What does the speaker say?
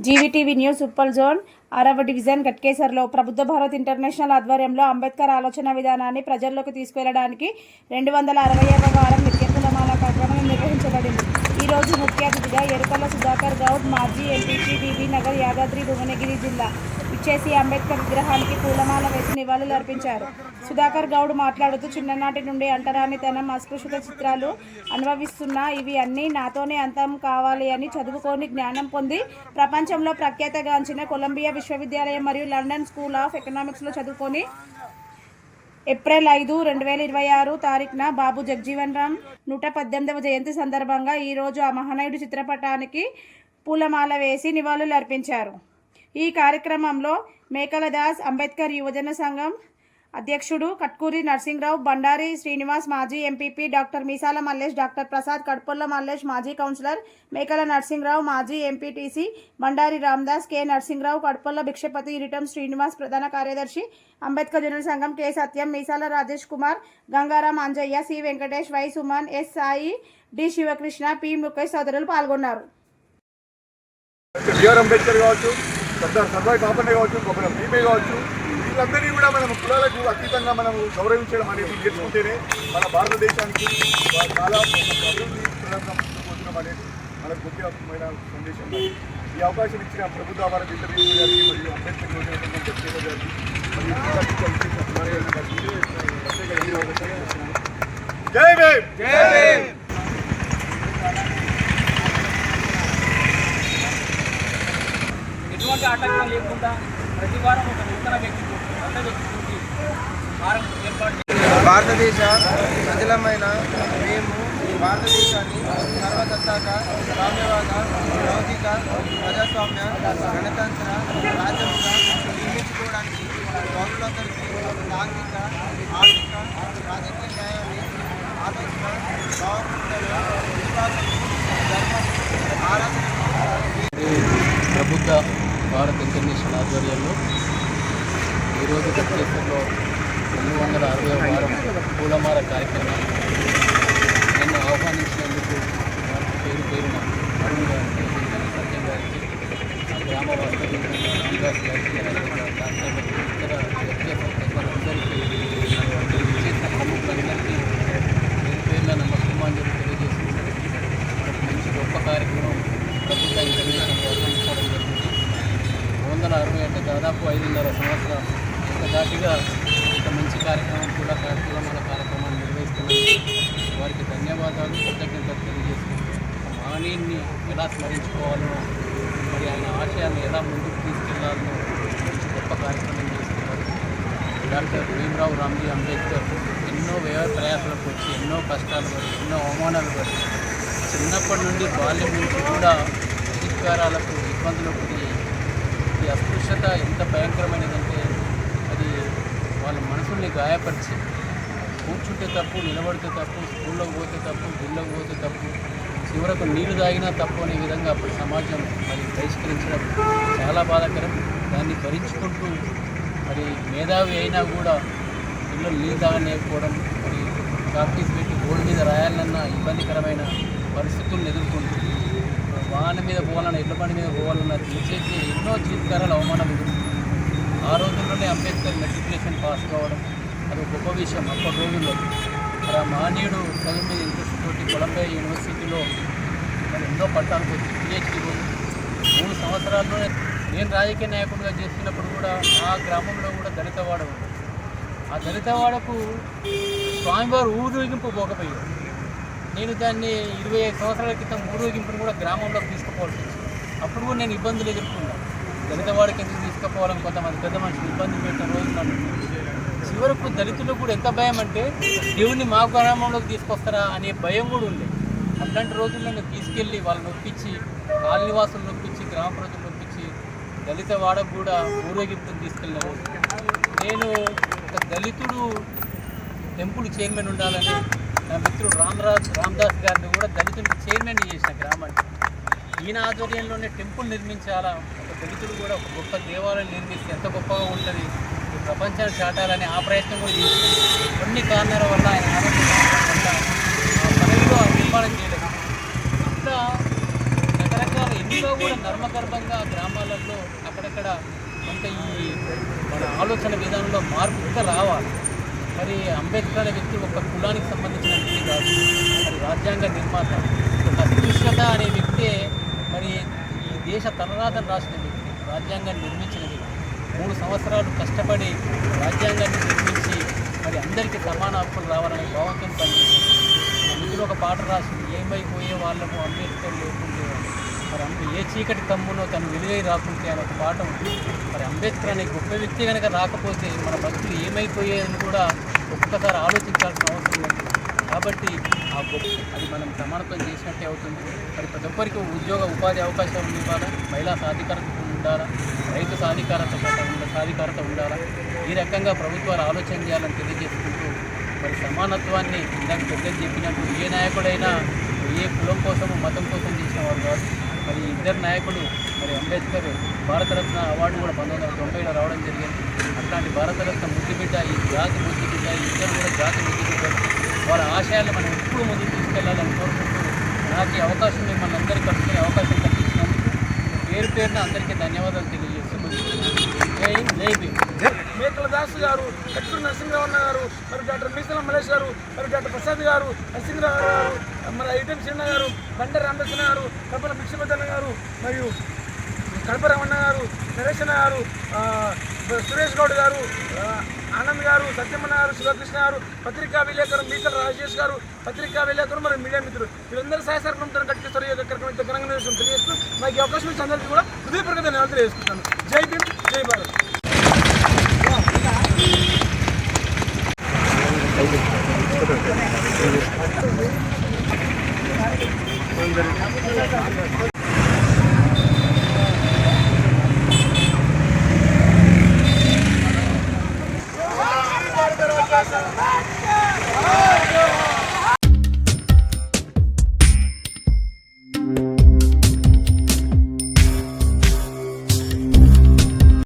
జీవీటీవీ news Uppal zone 6వ division గట్కేసర్లో ప్రభుత్వ Bharat international ఆధ్వర్యంలో అంబేద్కర్ ఆలోచన విధానాన్ని ప్రజల్లోకి తీసుకెళ్లడానికి 260వ వారం నిత్య పూలమాల కార్యక్రమం నిర్వహించబడింది. ఈ రోజు ముఖ్య అతిథిగా ఎరుకల సుధాకర్ గౌడ్, మాజీ ఎంపీపీ బీబీ నగర్, యాదాద్రి భువనగిరి జిల్లా ఇచ్చేసి అంబేద్కర్ విగ్రహానికి పూలమాల వేసి నివాళులు అర్పించారు. సుధాకర్ గౌడ్ మాట్లాడుతూ, చిన్ననాటి నుండి అంటరానితనం, అస్పృశ్యత చిత్రాలు అనుభవిస్తున్నా ఇవి అన్నీ నాతోనే అంతం కావాలి అని చదువుకొని జ్ఞానం పొంది ప్రపంచంలో ప్రఖ్యాతగాంచిన కొలంబియా విశ్వవిద్యాలయం మరియు లండన్ స్కూల్ ఆఫ్ ఎకనామిక్స్లో చదువుకొని ఏప్రిల్ 5, 2026 తారీఖున బాబు జగజీవన్ రామ్ 118వ జయంతి సందర్భంగా ఈరోజు ఆ మహనీయుడి చిత్రపటానికి పూలమాల వేసి నివాళులు అర్పించారు. ఈ కార్యక్రమంలో మేకల దాస్ అంబేద్కర్ యువజన సంఘం అధ్యక్షుడు కట్కూరి నర్సింగ్రావు, బండారి శ్రీనివాస్, మాజీ MPP doctor Meesala Mallesh, doctor Prasad, Kadpolla Mallesh, మాజీ కౌన్సిలర్ మేకల నర్సింగ్రావు, మాజీ ఎంపీటీసీ బండారి రామదాస్, కె నర్సింగ్రావు, కడ్పొల్ల భిక్షపతి, ఇరిటం శ్రీనివాస్, ప్రధాన కార్యదర్శి అంబేద్కర్ జనరల్ సంఘం K Satyam, Meesala Rajesh Kumar, Gangaram Anjaiah, C Venkatesh, Y Suman, S Sai, D Sivakrishna, P Mukesh తదితరులు పాల్గొన్నారు. సర్దార్ సర్వాయి పాపన్న కావచ్చు, గొప్ప భీమే కావచ్చు, వీళ్ళందరినీ కూడా మనం కులాలకు అతీతంగా మనం గౌరవించడం అనేది నేర్చుకుంటేనే మన భారతదేశానికి చాలా అభివృద్ధి ప్రదర్శన అనేది మనకు ముఖ్యమైన సందేశం. ఈ అవకాశం ఇచ్చిన ప్రభుత్వ భారత ఇంటర్వ్యూ గారికి మరియు అంబేద్కర్ యువజన సంఘం ప్రత్యేక గారికి జై భీమ్. జై భీమ్. ఎటువంటి ఆటంకం లేకుండా ప్రతి వారం ఒక నూతన వ్యక్తికి వారం ఏర్పాటు. భారతదేశ ప్రజలమైన మేము భారతదేశాన్ని సర్వసత్తాక, సామ్యవాద, లౌకిక, ప్రజాస్వామ్య, గణతంత్ర రాజ్యంగా నిర్మించుకోవడానికి పౌరులందరికీ సాంఘిక, ఆర్థిక, రాజకీయ న్యాయాన్ని ఆలోచన, భావముద్రలు, విశ్వాసం, ధర్మం, ఆరాధన ప్రభుత్వ భారత్ ఇంటర్నేషనల్ ఆధ్వర్యంలో ఈరోజు గట్కేసర్లో 260వ వారం పూలమాల కార్యక్రమం నన్ను ఆహ్వానించినందుకు వారికి పేరు పేరున అరుణ్ గారికి, సత్యం గారికి, గ్రామ వాస్తవ్యులు రామదాస్ గారికి, ఇతర వ్యక్తిగత ప్రజలందరికీ చేసిన ప్రముఖులందరికీ పేరు పేరున నమస్కారాలు తెలియజేస్తున్నారు. మంచి గొప్ప కార్యక్రమం ప్రభుత్వ ఇంటర్నేషనల్ నిర్వహించడం జరిగింది. 260 అంటే దాదాపు 5.5 సంవత్సరాలు ఏకదాటిగా ఒక మంచి కార్యక్రమం కూడా పూలమాల కార్యక్రమాన్ని నిర్వహిస్తున్నారు. వారికి ధన్యవాదాలు, కృతజ్ఞతలు తెలియజేసుకుంటూ మహనీయుని ఎలా స్మరించుకోవాలో, మరి ఆయన ఆశయాన్ని ఎలా ముందుకు తీసుకెళ్లాలనో మంచి గొప్ప కార్యక్రమం చేస్తున్నారు. డాక్టర్ భీమ్రావ్ రామ్జీ అంబేద్కర్ ఎన్నో వ్యయ ప్రయాసాలకు వచ్చి, ఎన్నో కష్టాలు పడి, ఎన్నో అవమానాలు పడి, చిన్నప్పటి నుండి బాల్యం నుంచి కూడా అధికారాలకు ఇబ్బందులకు ఈ అస్పృశ్యత ఎంత భయంకరమైనదంటే అది వాళ్ళ మనసుల్ని గాయపరిచి, కూర్చుంటే తప్పు, నిలబడితే తప్పు, స్కూల్లోకి పోతే తప్పు, గుళ్ళకి పోతే తప్పు, చివరకు నీళ్లు తాగినా తప్పు అనే విధంగా అప్పుడు సమాజం మరి బహిష్కరించడం చాలా బాధాకరం. దాన్ని భరించుకుంటూ మరి మేధావి అయినా కూడా పిల్లలు నీళ్ళు తాగలేకపోవడం, మరి కాపీస్ పెట్టి బోర్డు మీద రాయాలన్నా ఇబ్బందికరమైన పరిస్థితులను ఎదుర్కొంటూ వాహనం మీద పోవాలన్నా, ఎడ్ల బండి మీద పోవాలన్నా చేసేసి ఎన్నో జీవితకారాలు అవమానాలు ఎదుర్కొంటుంది. ఆ రోజుల్లోనే అంబేద్కర్ మెట్రికులేషన్ పాస్ కావడం అది ఒక గొప్ప విషయం అప్పటి రోజుల్లో. మరి ఆ మహనీయుడు చదువు మీద ఇంట్రెస్ట్ తోటి కొలంబియా యూనివర్సిటీలో మరి ఎన్నో పట్టాలకు వచ్చి పిహెచ్డీ 3 సంవత్సరాల్లోనే. నేను రాజకీయ నాయకుడిగా చేస్తున్నప్పుడు కూడా ఆ గ్రామంలో కూడా దళితవాడ ఉంది. ఆ దళితవాడకు స్వామివారు ఊరేగింపు పోకపోయారు. నేను దాన్ని 25 సంవత్సరాల క్రితం ఊరేగింపును కూడా గ్రామంలోకి తీసుకుపోవాల్సి వచ్చింది. అప్పుడు కూడా నేను ఇబ్బందులు ఎదుర్కొన్నాను. దళితవాడికి ఎందుకు తీసుకుపోవాలని కొంతమంది పెద్ద మనుషులు ఇబ్బంది పెట్టిన రోజు నన్ను. చివరకు దళితులకు కూడా ఎంత భయం అంటే దేవుని మా గ్రామంలోకి తీసుకొస్తారా అనే భయం కూడా ఉంది. అట్లాంటి రోజుల్లో నేను తీసుకెళ్ళి వాళ్ళని నొప్పించి, కాలనివాసులు నొప్పించి, గ్రామ ప్రజలు నొప్పించి దళితవాడకు కూడా ఊరేగింపును తీసుకెళ్ళిన రోజు. నేను ఒక దళితుడు టెంపుల్ చైర్మన్ ఉండాలని నా మిత్రుడు రామదాస్ గారిని కూడా దళితుడికి చైర్మన్ చేసిన గ్రామానికి. ఈయన ఆధ్వర్యంలోనే టెంపుల్ నిర్మించాలా, ఒక దళితుడు కూడా ఒక గొప్ప దేవాలయం నిర్మిస్తే ఎంత గొప్పగా ఉంటుంది, ఈ ప్రపంచాన్ని చాటాలని ఆ ప్రయత్నం కూడా చేసింది. కొన్ని కారణాల వల్ల ఆయన ఆరోగ్యం వల్ల ఆ పదవిలో నిర్మాణం చేయలేదు. ఇట్లా రకరకాల ఎన్నో ఇంకా కూడా నర్మగర్భంగా గ్రామాలలో అక్కడక్కడ కొంత ఈ మన ఆలోచన విధానంలో మార్పు ఇంకా రావాలి. మరి అంబేద్కర్ అనే వ్యక్తి ఒక కులానికి సంబంధించిన వ్యక్తి కాదు, మరి రాజ్యాంగ నిర్మాత, ఒక అస్పృశ్యత అనే వ్యక్తే మరి ఈ దేశ తలరాతను రాసిన వ్యక్తి, రాజ్యాంగాన్ని నిర్మించిన వ్యక్తి. 3 సంవత్సరాలు కష్టపడి రాజ్యాంగాన్ని నిర్మించి మరి అందరికీ సమాన హక్కులు రావాలనే భావంతో పనిచేసింది. ఇందులో ఒక పాట రాసింది, ఏమైపోయే వాళ్ళము అంబేద్కర్ లేకుంటే, మరి ఏ చీకటి కమ్మునో తను వెలుగై రాకుంటే అని ఒక పాట ఉంది. మరి అంబేద్కర్ అనే గొప్ప వ్యక్తి కనుక రాకపోతే మన బతుకులు ఏమైపోయేదని కూడా ఒక్కసారి ఆలోచించాల్సిన అవసరం ఉంది. కాబట్టి ఆ గొప్ప అది మనం సమానత్వం చేసినట్టే అవుతుంది. మరి ప్రతి ఒక్కరికి ఉద్యోగ ఉపాధి అవకాశాలు ఇవ్వాలా, మహిళా సాధికారత ఉండాలా, రైతు సాధికారత ఉండాలా. ఈ రకంగా ప్రభుత్వాలు ఆలోచన చేయాలని తెలియజేసుకుంటూ మరి సమానత్వాన్ని ఇందాక పెద్దలు చెప్పినట్టు ఏ నాయకుడైనా ఏ కులం కోసము మతం కోసం చేసిన వారు కాదు. మరి ఇద్దరు నాయకులు, మరి అంబేద్కర్ భారతరత్న అవార్డు కూడా 1990లో రావడం జరిగింది. అట్లాంటి భారతరత్న ముద్దుబిడ్డ, ఈ జాతి ముద్దుబిడ్డ, ఈ ఇద్దరు కూడా జాతి ముద్దుబిడ్డలు. వాళ్ళ ఆశయాలను మనం ఎప్పుడు ముందుకు తీసుకెళ్లాలని కోరుకుంటూ నాకు ఈ అవకాశం మిమ్మల్ని అందరికీ కలుసుకునే అవకాశం కల్పించినందుకు పేరున అందరికీ ధన్యవాదాలు తెలియజేస్తున్నాను. జై హింద్, జై భీమ్. మేకల దాసు గారు, కట్టూరు నరసింహరావు గారు, మరి డాక్టర్ మీసల మలేష్ గారు, మరి డాక్టర్ ప్రసాద్ గారు, నరసింహరావు గారు, మరి ఐటెం శ్రీన్న గారు, బండ రామకృష్ణ గారు, కపల భిక్షపతన్న గారు, మరియు కడప రమణ గారు, నరేష్ అన్న గారు, సురేష్ గౌడ్ గారు, ఆనంద్ గారు, సత్యమన్న గారు, శివకృష్ణ గారు, పత్రికా విలేకరు మీసల రాజేష్ గారు, పత్రికా విలేకరు, మరి మీడియా మిత్రులు, వీళ్ళందరూ సహసరకంతో కట్టిస్తారు. ఈ కార్యక్రమం ఘనంగా తెలియజేస్తూ నాకు ఈ అవకాశం ఇచ్చి అందరికీ కూడా హృదయపూర్వక ధన్యవాదాలు తెలియజేస్తున్నాను. జై భీమ్, జై భారత్.